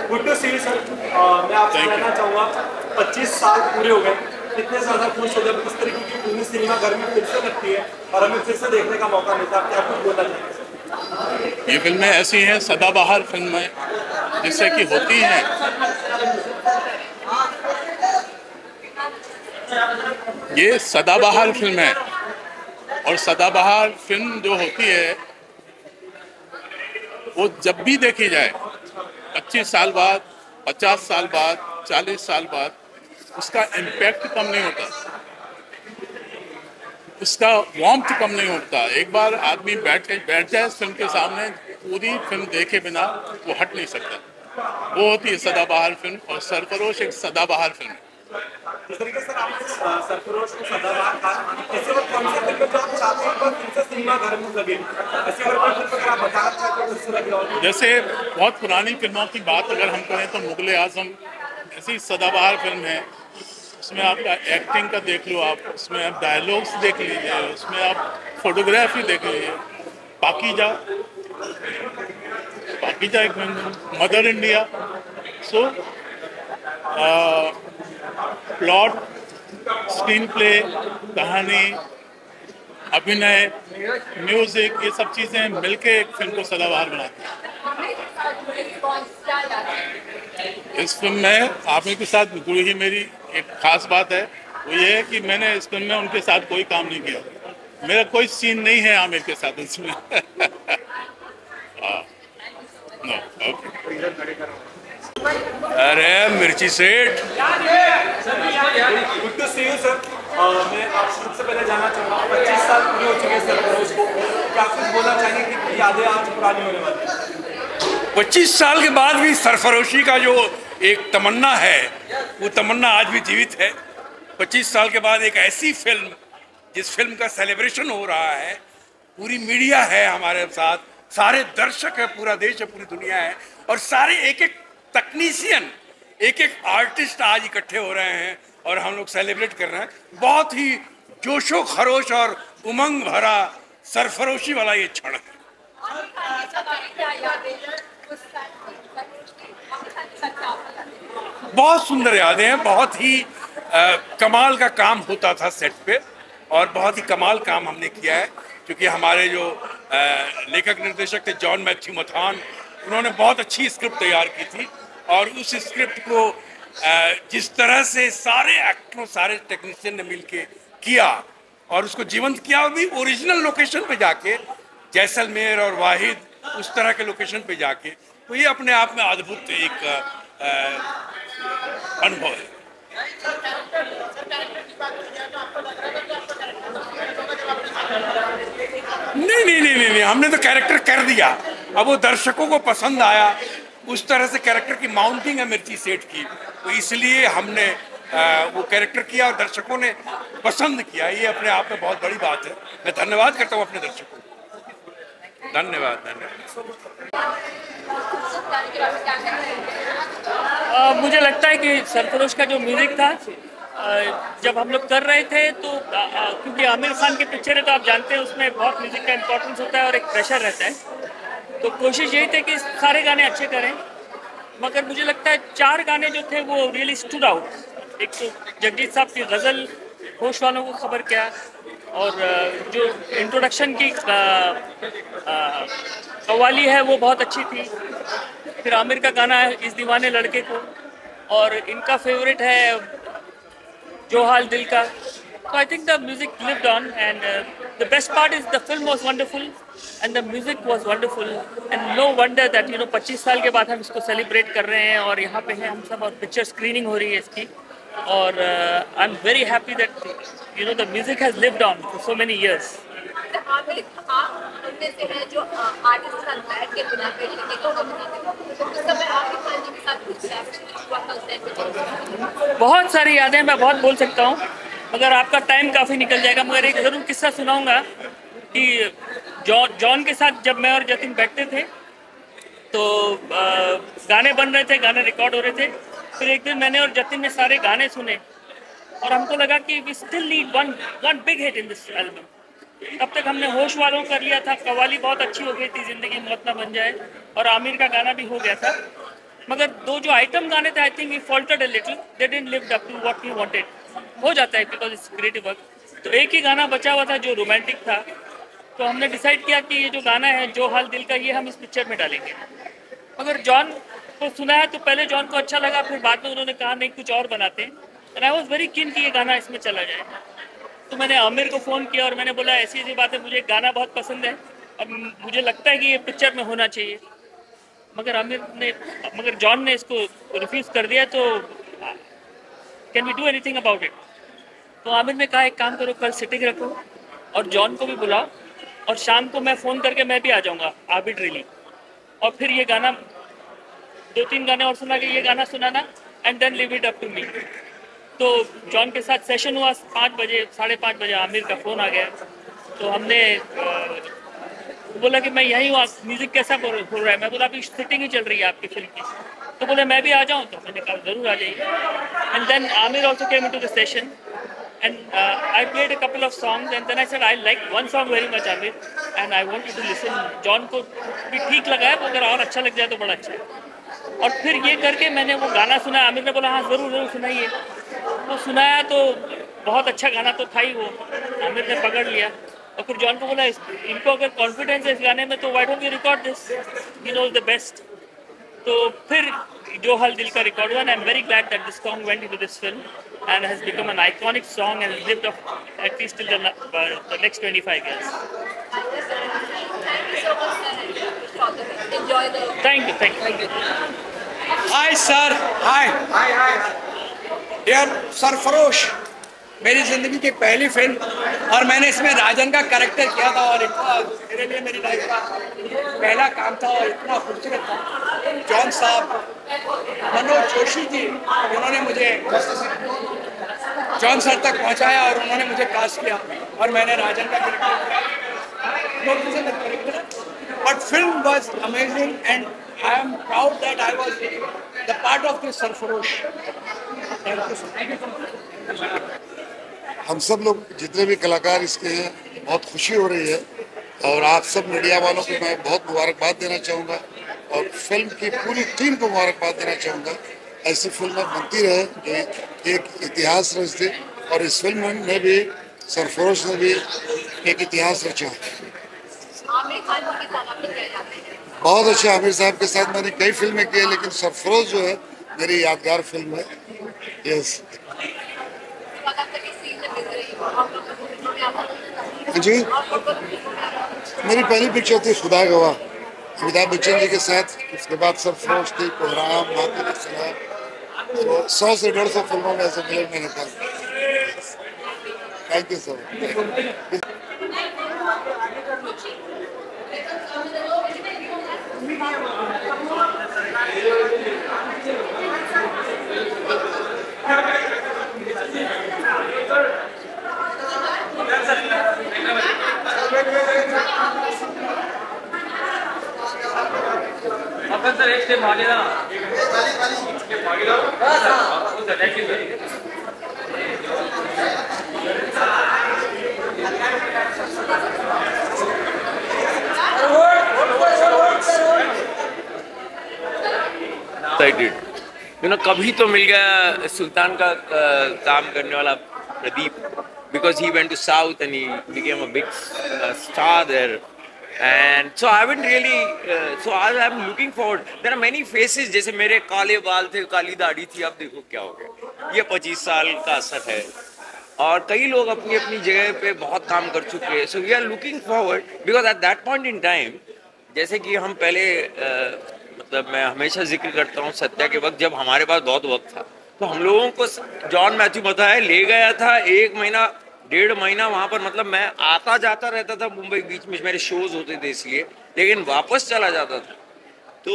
Good to see you sir. मैं आपसे कहना चाहूँगा 25 साल पूरे हो गए, कितने ज़्यादा खुश हो जब इस तरीके की फिल्म सिनेमा घर में फिर से लगती है और हमें फिर से देखने का मौका मिलता है। क्या कुछ बोलना चाहिए? ये फिल्में ऐसी हैं, सदाबहार फिल्में जिससे कि होती हैं, ये सदाबहार फिल्म है। और सदाबहार फिल्म जो होती है वो जब भी देखी जाए 25 साल बाद, 50 साल बाद, 40 साल बाद, उसका इम्पैक्ट कम नहीं होता, उसका वार्मथ कम नहीं होता। एक बार आदमी बैठ जाए इस फिल्म के सामने, पूरी फिल्म देखे बिना वो हट नहीं सकता। वो होती है सदाबहार फिल्म, और सरफरोश एक सदाबहार फिल्म है। इस तरीके से आपने सरफरोश को सदाबहार कहा, ऐसे वक्त कौन सी फिल्म जो आप चाहते हैं पर फिर से सिनेमा घर में लगे, ऐसी अगर कोई फिल्म अगर आप बताना चाहते हैं तो उससे लगे? और जैसे बहुत पुरानी फिल्मों की बात अगर हम करें तो मुगल आजम ऐसी सदाबहार फिल्म है। उसमें आपका एक्टिंग का देख लो आप, उसमें आप डायलॉग्स देख लीजिए, उसमें आप फोटोग्राफी देख लीजिए। पाकीजा एक मदर इंडिया। सो प्लॉट, स्क्रीन प्ले, कहानी, अभिनय, म्यूजिक, ये सब चीज़ें मिलके एक फिल्म को सदाबहार बनाती हैं। इस फिल्म में आमिर के साथ जुड़ी ही मेरी एक खास बात है, वो ये है कि मैंने इस फिल्म में उनके साथ कोई काम नहीं किया। मेरा कोई सीन नहीं है आमिर के साथ इसमें। अरे Mirchi Seth, good to see you sir. मैं आपसे सबसे पहले जानना चाहूँगा 25 साल पूरे हो चुके हैं सरफरोश को, क्या कुछ बोलना चाहेंगे कि यादें आज पुरानी होने वाली हैं? 25 साल के बाद भी सरफरोशी का जो एक तमन्ना है वो तमन्ना आज भी जीवित है। 25 साल के बाद एक ऐसी फिल्म जिस फिल्म का सेलिब्रेशन हो रहा है, पूरी मीडिया है हमारे साथ, सारे दर्शक है, पूरा देश है, पूरी दुनिया है, और सारे एक एक तकनीशियन, एक एक आर्टिस्ट आज इकट्ठे हो रहे हैं और हम लोग सेलिब्रेट कर रहे हैं। बहुत ही जोशो खरोश और उमंग भरा सरफरोशी वाला ये क्षण है। बहुत सुंदर यादें हैं, बहुत ही कमाल का काम होता था सेट पे, और बहुत ही कमाल काम हमने किया है, क्योंकि हमारे जो लेखक निर्देशक थे जॉन मैथ्यू मथान, उन्होंने बहुत अच्छी स्क्रिप्ट तैयार की थी, और उस स्क्रिप्ट को जिस तरह से सारे एक्टरों, सारे टेक्नीशियन ने मिलके किया और उसको जीवंत किया, और भी ओरिजिनल लोकेशन पे जाके, जैसलमेर और वाहिद, उस तरह के लोकेशन पे जाके, तो ये अपने आप में अद्भुत एक अनुभव है। नहीं, हमने तो कैरेक्टर कर दिया, अब वो दर्शकों को पसंद आया, उस तरह से कैरेक्टर की माउंटिंग है मिर्ची सेठ की, तो इसलिए हमने वो कैरेक्टर किया और दर्शकों ने पसंद किया। ये अपने आप में बहुत बड़ी बात है। मैं धन्यवाद करता हूँ अपने दर्शकों को। धन्यवाद। मुझे लगता है कि सरफरोश का जो म्यूज़िक था, जब हम लोग कर रहे थे तो क्योंकि आमिर खान की पिक्चर है तो आप जानते हैं उसमें बहुत म्यूज़िक का इम्पोर्टेंस होता है और एक प्रेशर रहता है, तो कोशिश यही थी कि सारे गाने अच्छे करें। मगर मुझे लगता है 4 गाने जो थे वो रियली स्टूड आउट। एक तो जगजीत साहब की गज़ल होश वालों को खबर क्या, और जो इंट्रोडक्शन की कव्वाली है वो बहुत अच्छी थी। फिर आमिर का गाना है इस दीवाने लड़के को, और इनका फेवरेट है जो हाल दिल का। So I think the music lived on, and the best part is the film was wonderful and the music was wonderful, and no wonder that 25 साल के बाद हम इसको सेलिब्रेट कर रहे हैं और यहाँ पे हैं हम सब, और पिक्चर स्क्रीनिंग हो रही है इसकी, और I am very happy that the music has lived on for so many years. जैसे आमिर खान उनमें से है जो आर्टिस्ट के साथ बैठ के बिना पेट के तो हम तो उस समय आमिर खान जी के साथ कुछ हुआ था उस टाइम पे? बहुत सारी यादें मैं बहुत बोल सकता हूँ, मगर आपका टाइम काफ़ी निकल जाएगा। मगर एक ज़रूर किस्सा सुनाऊंगा कि जॉन के साथ जब मैं और जतिन बैठते थे तो गाने बन रहे थे, गाने रिकॉर्ड हो रहे थे। फिर एक दिन मैंने और जतिन ने सारे गाने सुने और हमको लगा कि we still need one big hit in this album. तब तक हमने होश वालों कर लिया था, कवाली बहुत अच्छी हो गई थी, जिंदगी मौत ना बन जाए, और आमिर का गाना भी हो गया था। मगर दो जो आइटम गाने थे, I think we faltered a little, they didn't live up to what we wanted. हो जाता है बिकॉज इट्स क्रिएटिव वर्क। तो एक ही गाना बचा हुआ था जो रोमांटिक था, तो हमने डिसाइड किया कि ये जो गाना है जो हाल दिल का, ये हम इस पिक्चर में डालेंगे। मगर जॉन को सुना है तो पहले जॉन को अच्छा लगा, फिर बाद में उन्होंने कहा नहीं कुछ और बनाते हैं। And I was very keen कि ये गाना इसमें चला जाए। तो मैंने आमिर को फ़ोन किया और मैंने बोला ऐसी ऐसी बात है, मुझे गाना बहुत पसंद है और मुझे लगता है कि ये पिक्चर में होना चाहिए। मगर जॉन ने इसको रिफ्यूज़ कर दिया। तो can we do anything about it? तो आमिर ने कहा एक काम करो, कल सिटिंग रखो और जॉन को भी बुलाओ और शाम को मैं फ़ोन करके मैं भी आ जाऊँगा आर्बिट्रेली, और फिर ये गाना 2-3 गाने और सुना के ये गाना सुनाना and then leave it up to me. तो जॉन के साथ सेशन हुआ 5 बजे, 5:30 बजे आमिर का फ़ोन आ गया। तो हमने बोला कि मैं यहीं हूँ, म्यूज़िक कैसा हो रहा है? मैं बोला अभी शूटिंग ही चल रही है आपकी फिल्म की। तो बोले मैं भी आ जाऊँ? तो मैंने कहा ज़रूर आ जाइए। And then Aamir also came into the session and I played a couple of songs and then I said I like one song very much Amir and I want you to listen. John को भी ठीक लगा है, अगर और अच्छा लग जाए तो बड़ा अच्छा है। और फिर ये करके मैंने वो गाना सुना। आमिर ने बोला हाँ ज़रूर ज़रूर सुनाइए। तो सुनाया तो बहुत अच्छा गाना तो था ही वो, आमिर ने पकड़ लिया। और फिर जॉन को बोला इनको अगर कॉन्फिडेंस है इस गाने में तो why don't we record this, he knows the best. तो फिर जो हाल दिल का रिकॉर्ड हुआ, and I'm very glad that this song went into this film and has become an iconic song and has lived up at least till the next 25 years. Thank you so much, sir. Enjoy the. Thank you. Hi sir, hi यार सरफरोश मेरी जिंदगी की पहली film और मैंने इसमें राजन का character किया था और इतना मेरे लिए मेरी लाइफ का पहला काम था और इतना खूबसूरत था। जॉन साहब, मनोज जोशी जी, उन्होंने मुझे जॉन सर तक पहुंचाया और उन्होंने मुझे कास्ट किया और मैंने राजन का character. But film was amazing and I am proud that I was the part of this Sarfarosh. Thank you. हम सब लोग जितने भी कलाकार इसके हैं, बहुत खुशी हो रही है और आप सब मीडिया वालों को मैं बहुत मुबारकबाद देना चाहूँगा और फिल्म की पूरी टीम को मुबारकबाद देना चाहूँगा। ऐसी फिल्में बनती रहे जो एक इतिहास रच दे और इस फिल्म में भी सरफरोश ने भी एक इतिहास रचा। आमिर खान जी के साथ आपने क्या यादें हैं? बहुत अच्छा। आमिर साहब के साथ मैंने कई फिल्में की है लेकिन सरफरोश जो है मेरी यादगार फिल्म है। यस जी, मेरी पहली पिक्चर थी खुदा गवाह अमिताभ बच्चन जी के साथ। उसके बाद सरफरोश थी, कोहराम, मातिल सलाम, 100 से 150 फिल्मों में ऐसे फिल्म मैंने था। Thank you so much. Sir एक स्टेप आगे ना कभी तो मिल गया सुल्तान का काम करने वाला Pradeep, because he went to South and he became a big star there. And so I haven't really, so I'm looking forward. There are many faces, जैसे मेरे काले बाल थे, काली दाढ़ी थी, अब देखो क्या हो गया। ये 25 साल का असर है और कई लोग अपनी अपनी जगह पे बहुत काम कर चुके हैं। So we are looking forward because at that point in time, जैसे कि हम पहले मतलब मैं हमेशा जिक्र करता हूँ सत्या के वक्त, जब हमारे पास बहुत वक्त था तो हम लोगों को जॉन मैथ्यू मथाई ले गया था 1 महीना 1.5 महीना वहाँ पर, मतलब मैं आता जाता रहता था मुंबई, बीच में मेरे शोज होते थे इसलिए, लेकिन वापस चला जाता था। तो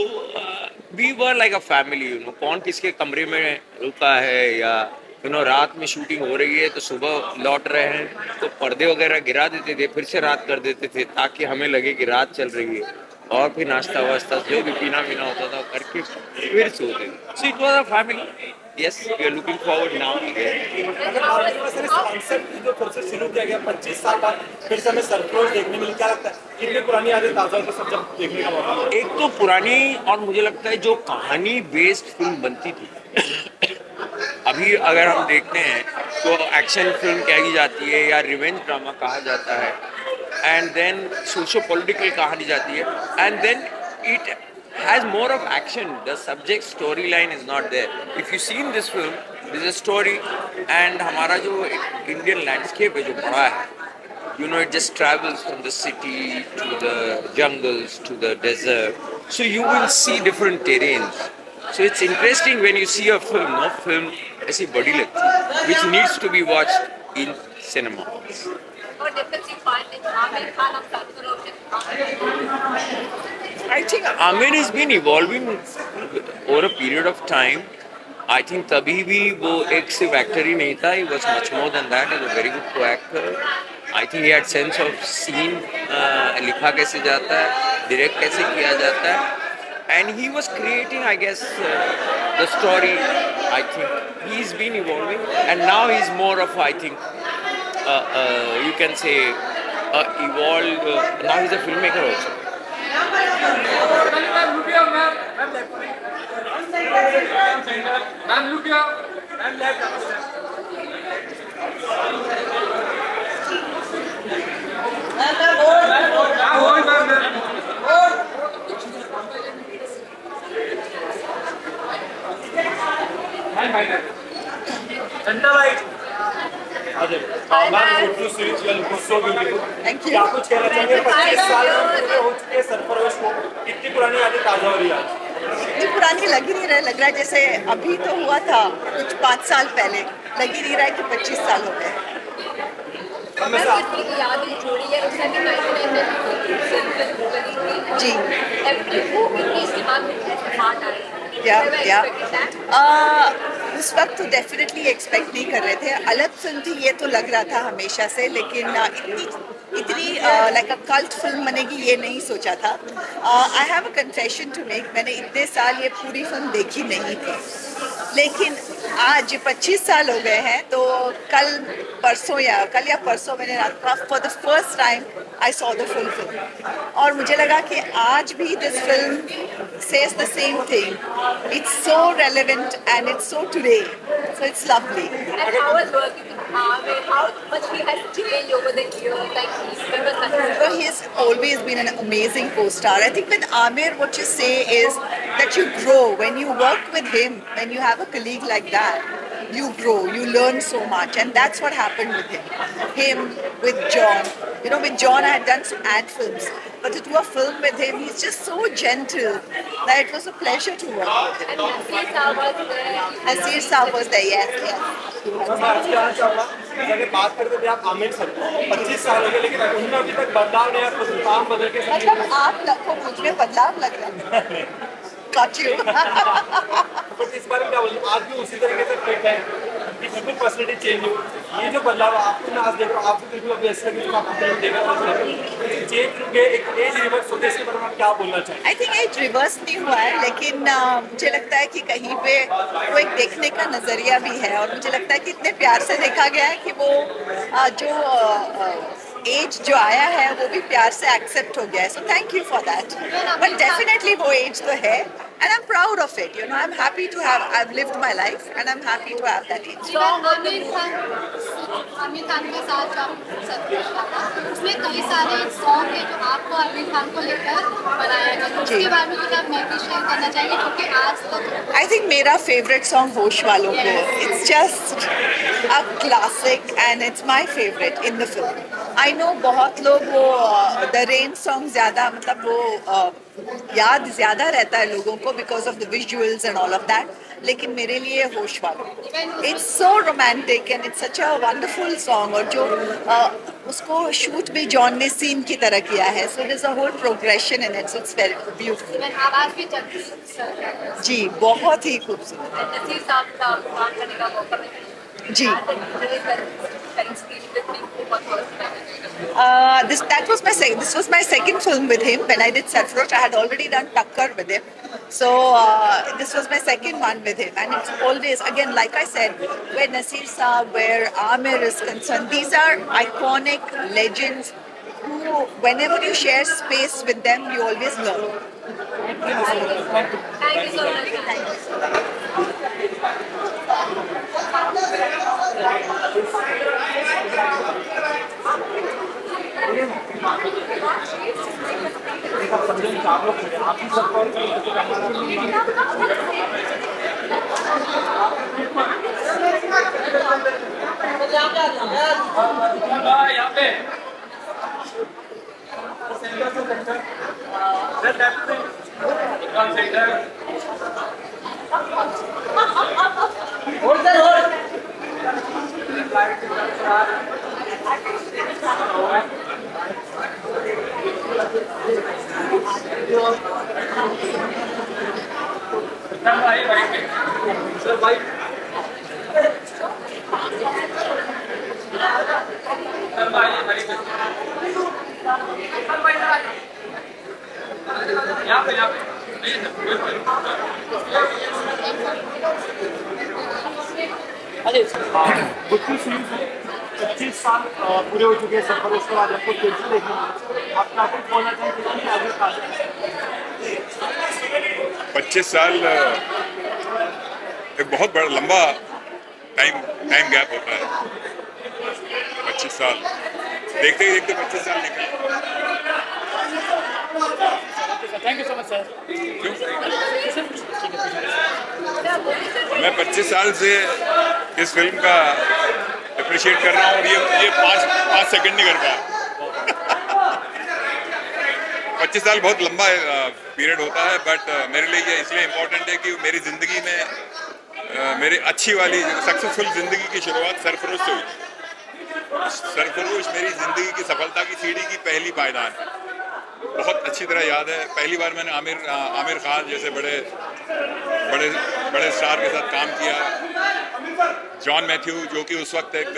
we were like a family, you know, कौन किसके कमरे में रुका है, या यू नो रात में शूटिंग हो रही है तो सुबह लौट रहे हैं तो पर्दे वगैरह गिरा देते थे, फिर से रात कर देते थे ताकि हमें लगे कि रात चल रही है, और फिर नाश्ता वास्ता जो भी पीना वीना होता था करके फिर सोते थे। So it was a family. Yes, we are looking forward now again. अगर आपके पास इस कॉन्सेप्ट जो फिर से शुरू किया गया 25 साल बाद फिर से हमें सरफरोश देखने मिली, क्या लगता है कितनी पुरानी यादें ताज़ा होती सब जब देखने का मौका मिला? एक तो पुरानी, और मुझे लगता है जो कहानी बेस्ड फिल्म बनती थी, अभी अगर हम देखते हैं तो एक्शन फिल्म कही जाती है या रिवेंज ड्रामा कहा जाता है, एंड देन सोशो पॉलिटिकल कहानी जाती है, and then it has more of action. The subject storyline is not there. If you see in this film, there's a story, and हमारा जो Indian landscape है जो बड़ा है, you know, it just travels from the city to the jungles to the desert. So you will see different terrains. So it's interesting when you see a film. No film ऐसी बड़ी लगती है, which needs to be watched in cinema. What difference you find in Amir Khan of Sarfarosh and I think Amir has been evolving over a period of time. I think तभी भी वो एक सिर्फ actor ही नहीं था, he was much more than that. He was a very good co-actor. I think he had sense of scene, लिखा कैसे जाता है, direct कैसे किया जाता है, and he was creating, I guess, the story. I think he's been evolving, and now he's more of, I think, you can say, evolved. Now he's a filmmaker also. Thank you. क्या कुछ कहना चाहेंगे? 25 साल पूरे हो चुके हैं सरफरोश को, कितनी पुरानी यादें ताज़ा हो रही है आज? इतनी पुरानी लग ही नहीं रहा है, लग रहा है जैसे अभी तो हुआ था कुछ 5 साल पहले, लग ही नहीं रहा है कि 25 साल हो गए। हमेशा कितनी यादें जुड़ी है उससे भी 1999 जी वो कितनी दिमाग में कैसे बात आई? या उस वक्त तो डेफिनेटली एक्सपेक्ट नहीं कर रहे थे, अलग फिल्म थी ये तो लग रहा था हमेशा से, लेकिन इतनी लाइक अ कल्ट फिल्म बनेगी ये नहीं सोचा था। I have a confession to make, मैंने इतने साल ये पूरी फिल्म देखी नहीं थी, लेकिन आज 25 साल हो गए हैं, तो कल या परसों मैंने for the first time I saw the full film, और मुझे लगा कि आज भी this film says the same thing, it's so relevant and it's so today, so it's lovely. And how was working with Amir? How much he has changed over the years? Like he's never such Well, he's always been an amazing co-star. I think with Amir, what you say is that you grow when you work with him. When you have a colleague like that, you grow, you learn so much, and that's what happened with him. Him with John. You know, with John, I had done some ad films, but to do a film with him, he's just so gentle that it was a pleasure to work with him. and Nasir Saab was there. Nasir Saab was there, yes. मैं आपसे कहना चाहूँगा, जैसे बात करते थे आप Aamir sir, 25 साल हो गए, लेकिन उनमें अभी तक बदलाव नहीं आया, काम बदल के मतलब आप को मुझ में बदलाव लग रहा है। Got you. बट इस बार क्या बोलूं, आज भी उसी तरीके से फिट है, कि बिल्कुल पर्सनैलिटी चेंज हो, ये जो बदलाव आपको ना आज देखो, आपको बिल्कुल अभी ऐसा कि आप फिल्म देखा चेंज हो गए, एक एज रिवर्स होते, इसके बारे में आप क्या बोलना चाहेंगे? आई थिंक एज रिवर्स नहीं हुआ है, लेकिन मुझे लगता है कि कहीं पे वो एक देखने का नज़रिया भी है, और मुझे लगता है कि इतने प्यार से देखा गया है कि वो जो एज जो आया है वो भी प्यार से एक्सेप्ट हो गया है, so thank you for that. But definitely वो एज तो है, and I'm proud of it, you know, I'm happy to have, I've lived my life and I'm happy to have that age. Aamir Khan के साथ जब सरफरोश था, उसमें कई सारे सॉन्ग हैं जो आपको आमिर खान को लेकर बनाया गया, तो उसके बारे में कुछ आप मैं भी शेयर करना चाहेंगे, क्योंकि आज तक I think मेरा फेवरेट सॉन्ग होश वालों को, it's just a classic and it's my favorite in the film. I know बहुत लोग वो द रेन सॉन्ग ज़्यादा, मतलब वो याद ज़्यादा रहता है लोगों को because of the visuals and all of that, लेकिन मेरे लिए होश वालों। It's so romantic and it's such a wonderful song, और जो उसको शूट भी जॉन ने सीन की तरह किया है, so there is a whole progression in it, so it's very beautiful. आवाज भी चलती है जी, बहुत ही खूबसूरत। नसीर साहब का काम करने का मौका मिला जी, this was my second film with him. When I did Sarfarosh, I had already done Takkar with him. So this was my second one with him, and it's always, again, like I said, where Naseer Saab, where Amir is concerned, these are iconic legends who, whenever you share space with them, you always learn. Thank you so much. गुट्टी series 25 साल पूरे हो चुके हैं सफर, उसके बाद आपको फिर से देखने मिला। आप क्या कुछ बोलना चाहेंगे कि आगे का 25 साल एक बहुत बड़ा लंबा टाइम गैप होता है। 25 साल देखते ही देखते 25 साल निकले। Thank you so much sir. मैं 25 साल से इस फिल्म का अप्रिशिएट कर रहा हूँ और ये पाँच सेकंड नहीं कर पाया। 25 साल बहुत लंबा पीरियड होता है, बट मेरे लिए ये इसलिए इम्पोर्टेंट है कि मेरी ज़िंदगी में मेरी अच्छी वाली सक्सेसफुल ज़िंदगी की शुरुआत सरफरोश से हुई। सरफरोश मेरी ज़िंदगी की सफलता की सीढ़ी की पहली पायदान है। बहुत अच्छी तरह याद है पहली बार मैंने आमिर खान जैसे बड़े स्टार के साथ काम किया। जॉन मैथ्यू जो कि उस वक्त एक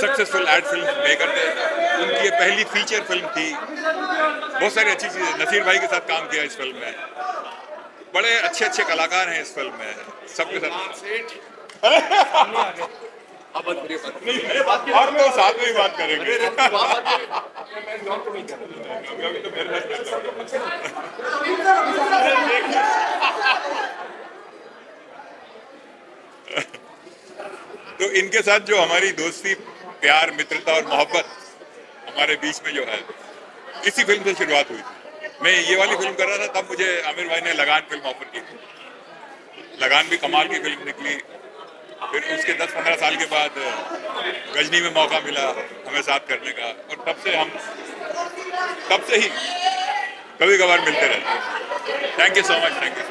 सक्सेसफुल एड फिल्म मेकर थे, उनकी ये पहली फीचर फिल्म थी। बहुत सारी अच्छी चीज़ें, नसीर भाई के साथ काम किया इस फिल्म में। बड़े अच्छे कलाकार हैं इस फिल्म में, सबके साथ। और तो साथ में ही बात करेंगे। तो इनके साथ जो हमारी दोस्ती, प्यार, मित्रता और मोहब्बत हमारे बीच में जो है, इसी फिल्म से शुरुआत हुई थी। मैं ये वाली फिल्म कर रहा था, तब मुझे आमिर भाई ने लगान फिल्म ऑफर की थी। लगान भी कमाल की फिल्म निकली। फिर उसके 10-15 साल के बाद गजनी में मौका मिला हमें साथ करने का, और तब से ही कभी कभार मिलते रहते। Thank you so much. Thank you.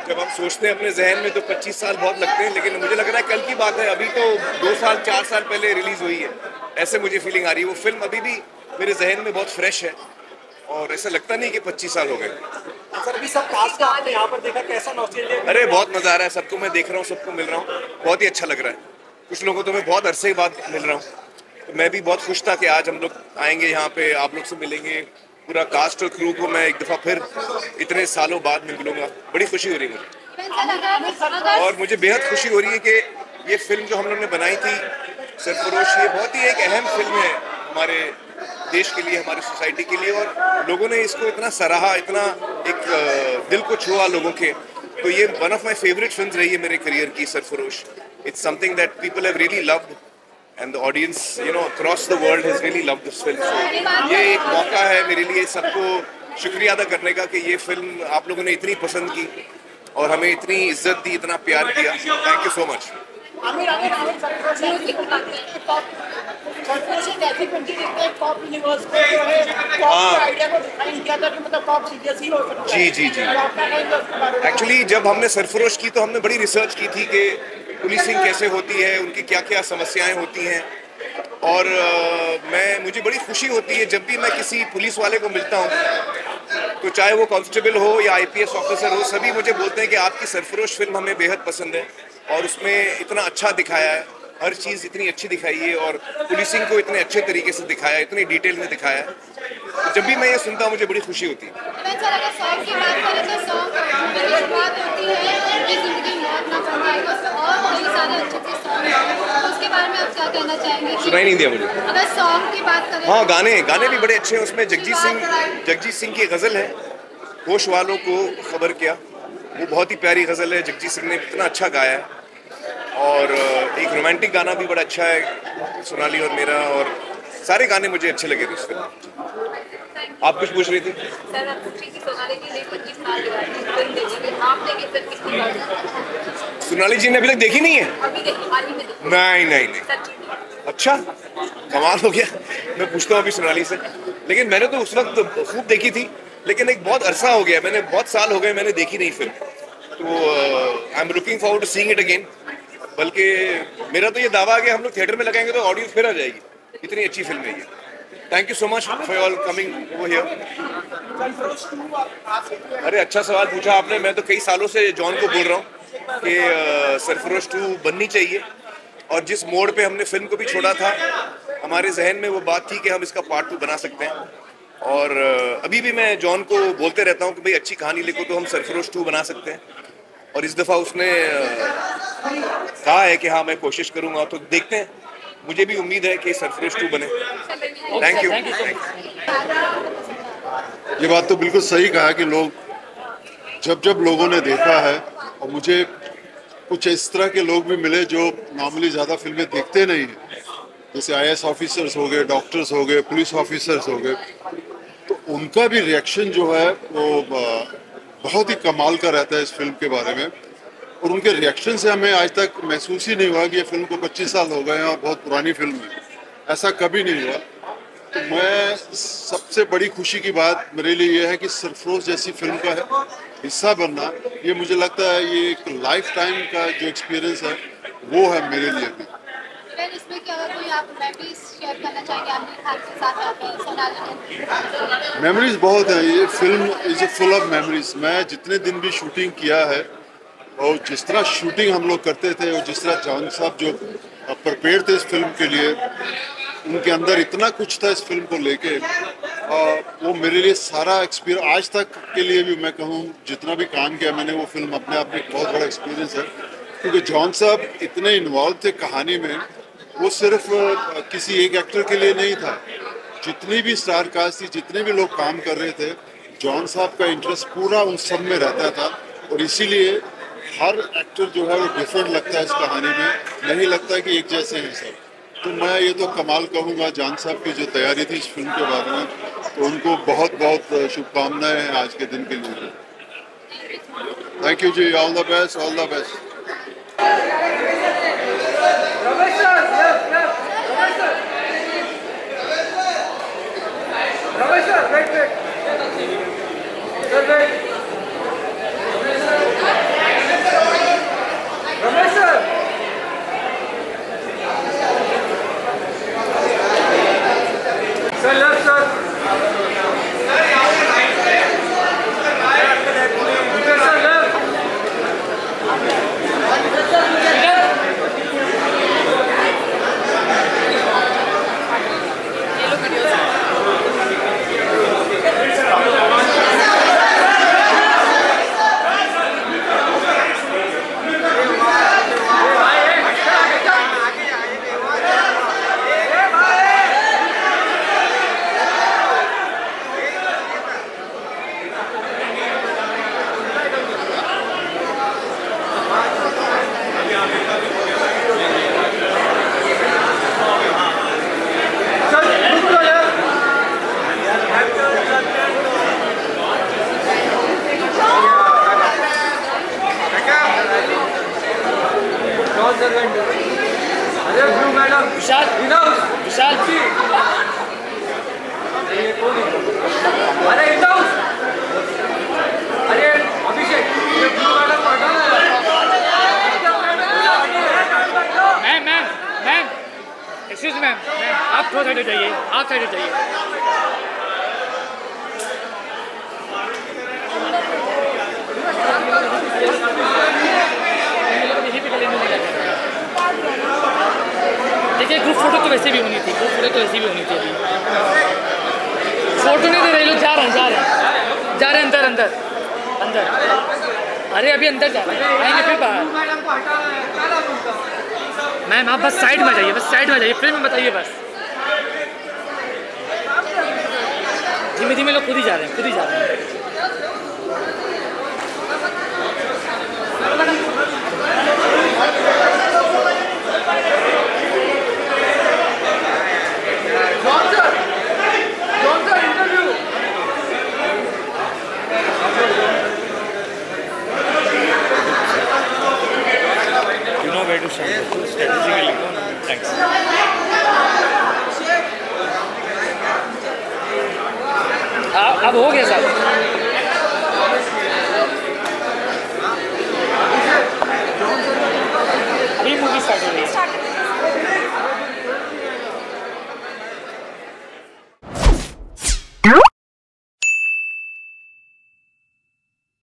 जब हम सोचते हैं अपने जहन में तो 25 साल बहुत लगते हैं, लेकिन मुझे लग रहा है कल की बात है, अभी तो 2 साल 4 साल पहले रिलीज हुई है। ऐसे मुझे फीलिंग आ रही है। वो फिल्म अभी भी मेरे जहन में बहुत फ्रेश है और ऐसा लगता नहीं कि 25 साल हो गए। सर अभी सब कास्ट का आपने यहाँ पर देखा, कैसा नॉस्टैल्जिया? अरे बहुत मजा आ रहा है, सबको मैं देख रहा हूँ, सबको मिल रहा हूँ, बहुत ही अच्छा लग रहा है। कुछ लोगों को तो मैं बहुत अरसे बाद मिल रहा हूँ, तो मैं भी बहुत खुश था कि आज हम लोग आएंगे यहाँ पे, आप लोग से मिलेंगे। पूरा कास्ट और क्रू को मैं एक दफ़ा फिर इतने सालों बाद में मिलूंगा, बड़ी खुशी हो रही है मुझे। और मुझे बेहद खुशी हो रही है कि ये फिल्म जो हम लोगों ने बनाई थी सरफरोश, ये बहुत ही एक अहम फिल्म है हमारे देश के लिए, हमारी सोसाइटी के लिए, और लोगों ने इसको इतना सराहा, इतना एक दिल को छुआ लोगों के। तो ये one of my favourite films रही है मेरे करियर की, Sarfarosh. It's something that people have really loved and the audience across the world has really loved this film. So ये एक मौका है मेरे लिए सबको शुक्रिया अदा करने का कि ये फिल्म आप लोगों ने इतनी पसंद की और हमें इतनी इज्जत दी, इतना प्यार किया। Thank you so much. जी जी जी, एक्चुअली जब हमने सरफरोश की तो हमने बड़ी रिसर्च की थी कि पुलिसिंग कैसे होती है, उनकी क्या क्या समस्याएं होती हैं। और मुझे बड़ी खुशी होती है जब भी मैं किसी पुलिस वाले को मिलता हूँ, तो चाहे वो कांस्टेबल हो या IPS ऑफिसर हो, सभी मुझे बोलते हैं कि आपकी सरफरोश फिल्म हमें बेहद पसंद है और उसमें इतना अच्छा दिखाया है, हर चीज़ इतनी अच्छी दिखाई है और पुलिसिंग को इतने अच्छे तरीके से दिखाया है, इतनी डिटेल में दिखाया है। तो जब भी मैं ये सुनता हूँ मुझे बड़ी खुशी होती है। सुनाई नहीं दिया मुझे। अगर सॉन्ग की बात करें, हाँ, गाने भी बड़े अच्छे हैं उसमें। जगजीत सिंह की गज़ल है, होश वालों को खबर क्या, वो बहुत ही प्यारी गज़ल है। जगजीत सिंह ने इतना अच्छा गाया है। और एक रोमांटिक गाना भी बड़ा अच्छा है, सोनाली और मेरा, और सारे गाने मुझे अच्छे लगे थे उस फिल्म। आप कुछ पूछ रही थी? सर आप पूछ रही थी सोनाली जी ने 25 साल के बाद फिल्म देखी, आपने ये फिल्म कितनी बार देखी? सोनाली जी ने अभी तक देखी नहीं है? अभी देखी, हाल ही में देखी। नहीं। अच्छा, कमाल हो गया। मैं पूछता हूँ अभी सोनाली से। लेकिन मैंने तो उस वक्त खूब देखी थी, लेकिन एक बहुत अरसा हो गया, मैंने बहुत साल हो गए मैंने देखी नहीं फिल्म। तो I am looking forward to seeing it again. बल्कि मेरा तो ये दावा है कि हम लोग थिएटर में लगाएंगे तो ऑडियंस फिर आ जाएगी, इतनी अच्छी फिल्म है ये। Thank you so much for all coming over here. अरे अच्छा सवाल पूछा आपने। मैं तो कई सालों से जॉन को बोल रहा हूँ कि सरफरोश 2 बननी चाहिए, और जिस मोड़ पे हमने फिल्म को भी छोड़ा था, हमारे जहन में वो बात थी कि हम इसका पार्ट 2 बना सकते हैं। और अभी भी मैं जॉन को बोलते रहता हूँ कि भाई अच्छी कहानी लिखो तो हम सरफरोश 2 बना सकते हैं। और इस दफ़ा उसने कहा है कि हाँ मैं कोशिश करूँगा, तो देखते हैं। मुझे भी उम्मीद है कि सरफरोश 2 बने। Thank you. ये बात तो बिल्कुल सही कहा कि जब लोगों ने देखा है, और मुझे कुछ इस तरह के लोग भी मिले जो नॉर्मली ज़्यादा फिल्में देखते नहीं हैं, जैसे IAS ऑफिसर्स हो गए, डॉक्टर्स हो गए, पुलिस ऑफिसर्स हो गए, तो उनका भी रिएक्शन जो है वो बहुत ही कमाल का रहता है इस फिल्म के बारे में। और उनके रिएक्शन से हमें आज तक महसूस ही नहीं हुआ कि ये फिल्म को 25 साल हो गए हैं और बहुत पुरानी फिल्म है, ऐसा कभी नहीं हुआ। तो मैं सबसे बड़ी खुशी की बात मेरे लिए ये है कि सरफरोश जैसी फिल्म का हिस्सा बनना, ये मुझे लगता है ये एक लाइफ टाइम का जो एक्सपीरियंस है वो है मेरे लिए भी। इसमें क्या कोई आप मेमोरीज शेयर करना चाहेंगे आमिर खान के साथ, आपकी सोनाली? मेमोरीज बहुत है, ये film is full of memories. मैं जितने दिन भी शूटिंग किया है और जिस तरह शूटिंग हम लोग करते थे और जिस तरह जॉन साहब जो प्रिपेयर थे इस फिल्म के लिए, उनके अंदर इतना कुछ था इस फिल्म को लेके, वो मेरे लिए सारा एक्सपीरियंस आज तक के लिए भी मैं कहूँ जितना भी काम किया मैंने, वो फिल्म अपने आप में एक बहुत बड़ा एक्सपीरियंस है। क्योंकि जॉन साहब इतने इन्वॉल्व थे कहानी में, वो सिर्फ किसी एक एक्टर के लिए नहीं था। जितनी भी स्टार कास्ट थी, जितने भी लोग काम कर रहे थे, जॉन साहब का इंटरेस्ट पूरा उन सब में रहता था। और इसीलिए हर एक्टर जो है वो डिफरेंट लगता है इस कहानी में, नहीं लगता कि एक जैसे हैं सब। तो मैं ये तो कमाल कहूँगा जॉन साहब की जो तैयारी थी इस फिल्म के बारे में, तो उनको बहुत बहुत शुभकामनाएं हैं आज के दिन के लिए। थैंक यू जी, all the best, all the best. Sir Vishal Vishal अरे अरे Abhishek ma'am ma'am ma'am excuse ma'am आप थोड़ा साइड हो जाइए, आप साइड हो जाइए। देखिए ग्रुप फोटो तो वैसे भी होनी थी, ग्रुप फोटो तो वैसे भी होनी थी। अभी फोटो नहीं दे रहे लोग, जा रहे हैं अंदर अंदर अंदर। अरे अभी अंदर जा रहे हैं, आएंगे फिर बाहर। मैम आप बस साइड में जाइए, बस साइड में जाइए, फिल्म में बताइए बस। धीमे धीमे लोग खुद ही जा रहे हैं, खुद ही जा रहे हैं। Where to stand? Strategically. Thanks. अब हो गया साहब। अभी मूवी स्टार्ट हो रही है।